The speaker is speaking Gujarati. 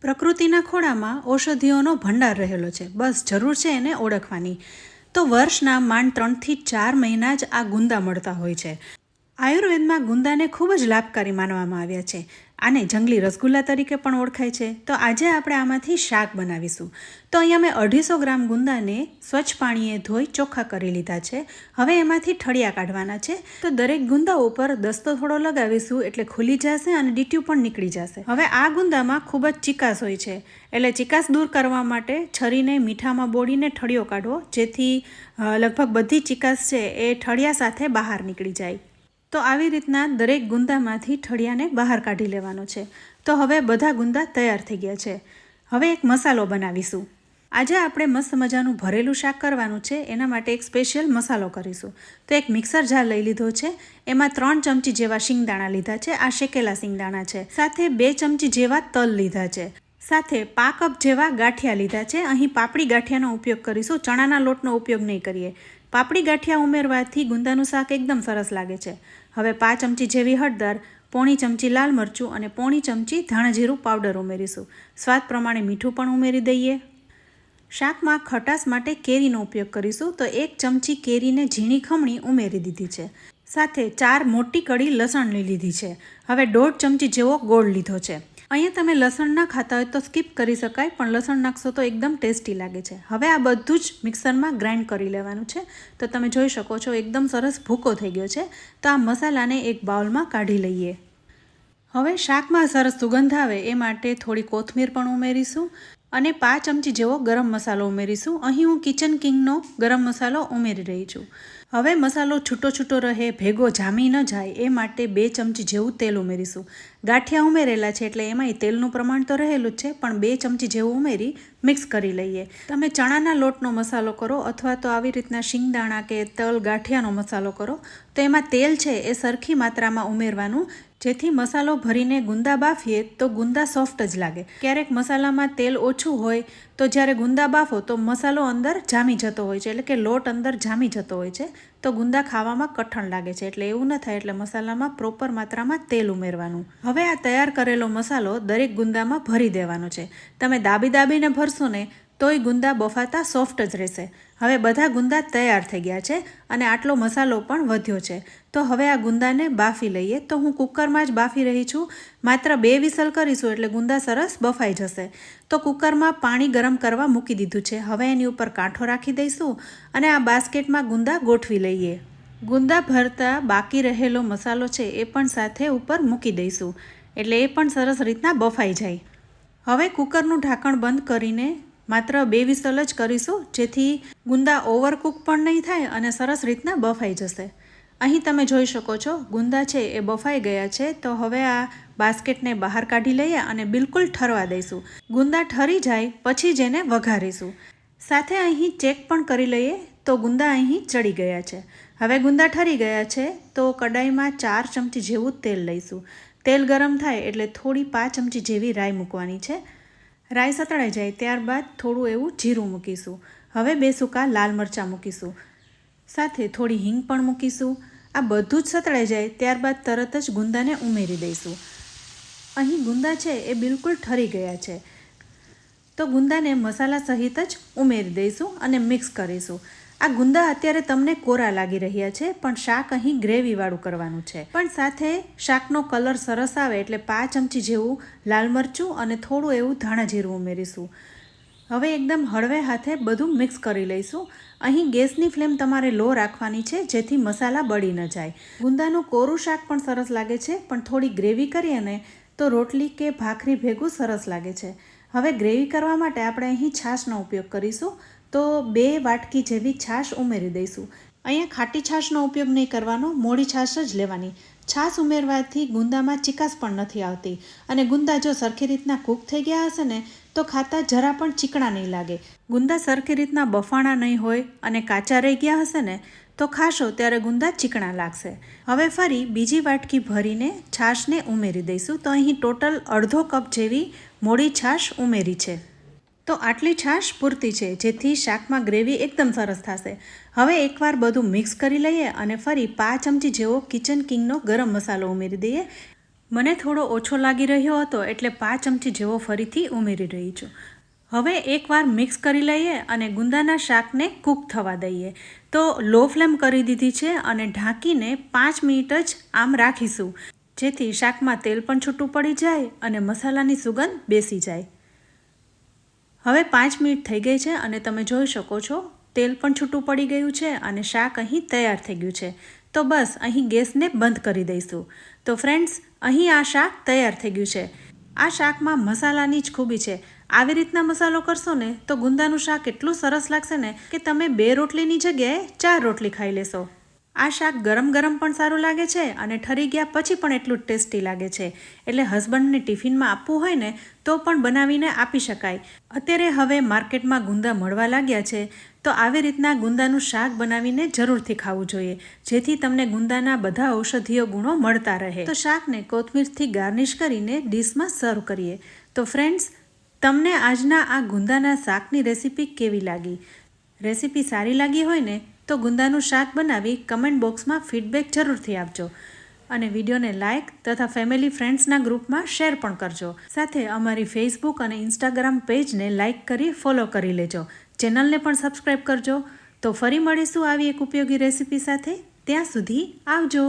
પ્રકૃતિના ખોળામાં ઔષધિઓનો ભંડાર રહેલો છે. બસ જરૂર છે એને ઓળખવાની. તો વર્ષના માંડ 3 થી 4 મહિના જ આ ગુંદા મળતા હોય છે. આયુર્વેદમાં ગુંદાને ખૂબ જ લાભકારી માનવામાં આવ્યા છે. આને જંગલી રસગુલ્લા તરીકે પણ ઓળખાય છે. તો આજે આપણે આમાંથી શાક બનાવીશું. તો અહીંયા મેં 250 ગ્રામ ગુંદાને સ્વચ્છ પાણીએ ધોઈ ચોખ્ખા કરી લીધા છે. હવે એમાંથી ઠળિયા કાઢવાના છે. તો દરેક ગુંદા ઉપર દસ્તો થોડો લગાવીશું એટલે ખુલી જશે અને ડીટ્યું પણ નીકળી જશે. હવે આ ગુંદામાં ખૂબ જ ચીકાશ હોય છે, એટલે ચીકાશ દૂર કરવા માટે છરીને મીઠામાં બોળીને ઠળિયો કાઢવો, જેથી લગભગ બધી ચીકાશ છે એ ઠળિયા સાથે બહાર નીકળી જાય. તો આવી રીતના દરેક ગુંદામાંથી ઠળિયાને બહાર કાઢી લેવાનો છે. તો હવે બધા ગુંદા તૈયાર થઈ ગયા છે. હવે એક મસાલો બનાવીશું. આજે આપણે મસ્ત મજાનું ભરેલું શાક કરવાનું છે. એના માટે એક સ્પેશિયલ મસાલો કરીશું. તો એક મિક્સર જાર લઈ લીધો છે. એમાં 3 ચમચી જેવા શિંગદાણા લીધા છે. આ શેકેલા શિંગદાણા છે. સાથે 2 ચમચી જેવા તલ લીધા છે. સાથે 5 કપ જેવા ગાંઠિયા લીધા છે. અહીં પાપડી ગાંઠિયાનો ઉપયોગ કરીશું, ચણાના લોટનો ઉપયોગ નહીં કરીએ. પાપડી ગાંઠિયા ઉમેરવાથી ગુંદાનું શાક એકદમ સરસ લાગે છે. હવે 5 ચમચી જેવી હળદર, પોણી ચમચી લાલ મરચું અને પોણી ચમચી ધાણા જીરું પાવડર ઉમેરીશું. સ્વાદ પ્રમાણે મીઠું પણ ઉમેરી દઈએ. શાકમાં ખટાશ માટે કેરીનો ઉપયોગ કરીશું. તો 1 ચમચી કેરીને ઝીણી ખમણી ઉમેરી દીધી છે. સાથે 4 મોટી કળી લસણ લઈ લીધી છે. હવે 1.5 ચમચી જેવો ગોળ લીધો છે. અહીંયા તમે લસણ ના ખાતા હોય તો સ્કીપ કરી શકાય, પણ લસણ નાખશો તો એકદમ ટેસ્ટી લાગે છે. હવે આ બધું જ મિક્સરમાં ગ્રાઇન્ડ કરી લેવાનું છે. તો તમે જોઈ શકો છો એકદમ સરસ ભૂકો થઈ ગયો છે. તો આ મસાલાને એક બાઉલમાં કાઢી લઈએ. હવે શાકમાં સરસ સુગંધ આવે એ માટે થોડી કોથમીર પણ ઉમેરીશું અને 5 ચમચી જેવો ગરમ મસાલો ઉમેરીશું. અહીં હું કિચન કિંગનો ગરમ મસાલો ઉમેરી રહી છું. હવે મસાલો છૂટો છૂટો રહે, ભેગો જામી ન જાય એ માટે 2 ચમચી જેવું તેલ ઉમેરીશું. ગાંઠિયા ઉમેરેલા છે એટલે એમાંય તેલનું પ્રમાણ તો રહેલું જ છે, પણ 2 ચમચી જેવું ઉમેરી મિક્સ કરી લઈએ. તમે ચણાના લોટનો મસાલો કરો અથવા તો આવી રીતના શિંગદાણા કે તલ ગાંઠિયાનો મસાલો કરો તો એમાં તેલ છે એ સરખી માત્રામાં ઉમેરવાનું, જેથી મસાલો ભરીને ગુંદા બાફીએ તો ગુંદા સોફ્ટ જ લાગે. ક્યારેક મસાલામાં તેલ ઓછું હોય તો જ્યારે ગુંદા બાફો તો મસાલો અંદર જામી જતો હોય છે, એટલે કે લોટ અંદર જામી જતો હોય છે, તો ગુંદા ખાવામાં કઠણ લાગે છે. એટલે એવું ન થાય, એટલે મસાલામાં પ્રોપર માત્રામાં તેલ ઉમેરવાનું. હવે આ તૈયાર કરેલો મસાલો દરેક ગુંદામાં ભરી દેવાનો છે. તમે દાબીને ભરશો ને તોય ગુંદા બફાતા સોફ્ટ જ રહેશે. હવે બધા ગુંદા તૈયાર થઈ ગયા છે અને આટલો મસાલો પણ વધ્યો છે. તો હવે આ ગુંદાને બાફી લઈએ. તો હું કુકરમાં જ બાફી રહી છું. માત્ર 2 વિસલ કરીશું એટલે ગુંદા સરસ બફાઈ જશે. તો કુકરમાં પાણી ગરમ કરવા મૂકી દીધું છે. હવે એની ઉપર કાંઠો રાખી દઈશું અને આ બાસ્કેટમાં ગુંદા ગોઠવી લઈએ. ગુંદા ભરતા બાકી રહેલો મસાલો છે એ પણ સાથે ઉપર મૂકી દઈશું, એટલે એ પણ સરસ રીતના બફાઈ જાય. હવે કુકરનું ઢાંકણ બંધ કરીને માત્ર 2 વિસલ જ કરીશું, જેથી ગુંદા ઓવરકુક પણ નહીં થાય અને સરસ રીતના બફાઈ જશે. અહીં તમે જોઈ શકો છો ગુંદા છે એ બફાઈ ગયા છે. તો હવે આ બાસ્કેટને બહાર કાઢી લઈએ અને બિલકુલ ઠરવા દઈશું. ગુંદા ઠરી જાય પછી જ એને વઘારીશું. સાથે અહીં ચેક પણ કરી લઈએ તો ગુંદા અહીં ચડી ગયા છે. હવે ગુંદા ઠરી ગયા છે તો કડાઈમાં 4 ચમચી જેવું તેલ લઈશું. તેલ ગરમ થાય એટલે થોડી 5 ચમચી જેવી રાઈ મૂકવાની છે. રાઈ સતળાઈ જાય ત્યારબાદ થોડું એવું જીરું મૂકીશું. હવે 2 સૂકા લાલ મરચાં મૂકીશું. સાથે થોડી હિંગ પણ મૂકીશું. આ બધું જ સતળાઈ જાય ત્યારબાદ તરત જ ગુંદાને ઉમેરી દઈશું. અહીં ગુંદા છે એ બિલકુલ ઠરી ગયા છે. તો ગુંદાને મસાલા સહિત જ ઉમેરી દઈશું અને મિક્સ કરીશું. આ ગુંદા અત્યારે તમને કોરા લાગી રહ્યા છે, પણ શાક અહીં ગ્રેવીવાળું કરવાનું છે. પણ સાથે શાકનો કલર સરસ આવે એટલે 5 ચમચી જેવું લાલ મરચું અને થોડું એવું ધાણા જીરું ઉમેરીશું. હવે એકદમ હળવે હાથે બધું મિક્સ કરી લઈશું. અહીં ગેસની ફ્લેમ તમારે લો રાખવાની છે, જેથી મસાલા બળી ન જાય. ગુંદાનું કોરું શાક પણ સરસ લાગે છે, પણ થોડી ગ્રેવી કરીએ ને તો રોટલી કે ભાખરી ભેગું સરસ લાગે છે. હવે ગ્રેવી કરવા માટે આપણે અહીં છાશનો ઉપયોગ કરીશું. તો 2 વાટકી જેવી છાશ ઉમેરી દઈશું. અહીંયા ખાટી છાશનો ઉપયોગ નહીં કરવાનો, મોડી છાશ જ લેવાની. છાશ ઉમેરવાથી ગુંદામાં ચીકાશ પણ નથી આવતી અને ગુંદા જો સરખી રીતના કૂક થઈ ગયા હશે ને તો ખાતા જરા પણ ચીકણા નહીં લાગે. ગુંદા સરખી રીતના બફાણા નહીં હોય અને કાચા રહી ગયા હશે ને તો ખાશો ત્યારે ગુંદા ચીકણા લાગશે. હવે ફરી બીજી વાટકી ભરીને છાશને ઉમેરી દઈશું. તો અહીં ટોટલ અડધો કપ જેવી મોડી છાશ ઉમેરી છે. તો આટલી છાશ પૂરતી છે, જેથી શાકમાં ગ્રેવી એકદમ સરસ થશે. હવે એકવાર બધું મિક્સ કરી લઈએ અને ફરી 5 ચમચી જેવો કિચન કિંગનો ગરમ મસાલો ઉમેરી દઈએ. મને થોડો ઓછો લાગી રહ્યો હતો એટલે 5 ચમચી જેવો ફરીથી ઉમેરી રહી છું. હવે એકવાર મિક્સ કરી લઈએ અને ગુંદાના શાકને કૂક થવા દઈએ. તો લો ફ્લેમ કરી દીધી છે અને ઢાંકીને 5 મિનિટ જ આમ રાખીશું, જેથી શાકમાં તેલ પણ છૂટું પડી જાય અને મસાલાની સુગંધ બેસી જાય. હવે 5 મિનિટ થઈ ગઈ છે અને તમે જોઈ શકો છો તેલ પણ છૂટું પડી ગયું છે અને શાક અહીં તૈયાર થઈ ગયું છે. તો બસ અહીં ગેસને બંધ કરી દઈશું. તો ફ્રેન્ડ્સ, અહીં આ શાક તૈયાર થઈ ગયું છે. આ શાકમાં મસાલાની જ ખૂબી છે. આવી રીતના મસાલો કરશો ને તો ગુંદાનું શાક એટલું સરસ લાગશે ને કે તમે 2 રોટલીની જગ્યાએ 4 રોટલી ખાઈ લેશો. આ શાક ગરમ ગરમ પણ સારું લાગે છે અને ઠરી ગયા પછી પણ એટલું જ ટેસ્ટી લાગે છે. એટલે હસબન્ડને ટિફિનમાં આપવું હોય ને તો પણ બનાવીને આપી શકાય. અત્યારે હવે માર્કેટમાં ગુંદા મળવા લાગ્યા છે, તો આવી રીતના ગુંદાનું શાક બનાવીને જરૂરથી ખાવું જોઈએ, જેથી તમને ગુંદાના બધા ઔષધીય ગુણો મળતા રહે. તો શાકને કોથમીરથી ગાર્નિશ કરીને ડીશમાં સર્વ કરીએ. તો ફ્રેન્ડ્સ, તમને આજના આ ગુંદાના શાકની રેસીપી કેવી લાગી? રેસીપી સારી લાગી હોય ને તો ગુંદાનું શાક બનાવી કમેન્ટ બોક્સમાં ફીડબેક જરૂરથી આપજો અને વિડીયોને લાઇક તથા ફેમિલી ફ્રેન્ડ્સના ગ્રુપમાં શેર પણ કરજો. સાથે અમારી ફેસબુક અને ઇન્સ્ટાગ્રામ પેજને લાઇક કરી ફોલો કરી લેજો. ચેનલને પણ સબસ્ક્રાઈબ કરજો. તો ફરી મળીશું આવી એક ઉપયોગી રેસીપી સાથે. ત્યાં સુધી આવજો.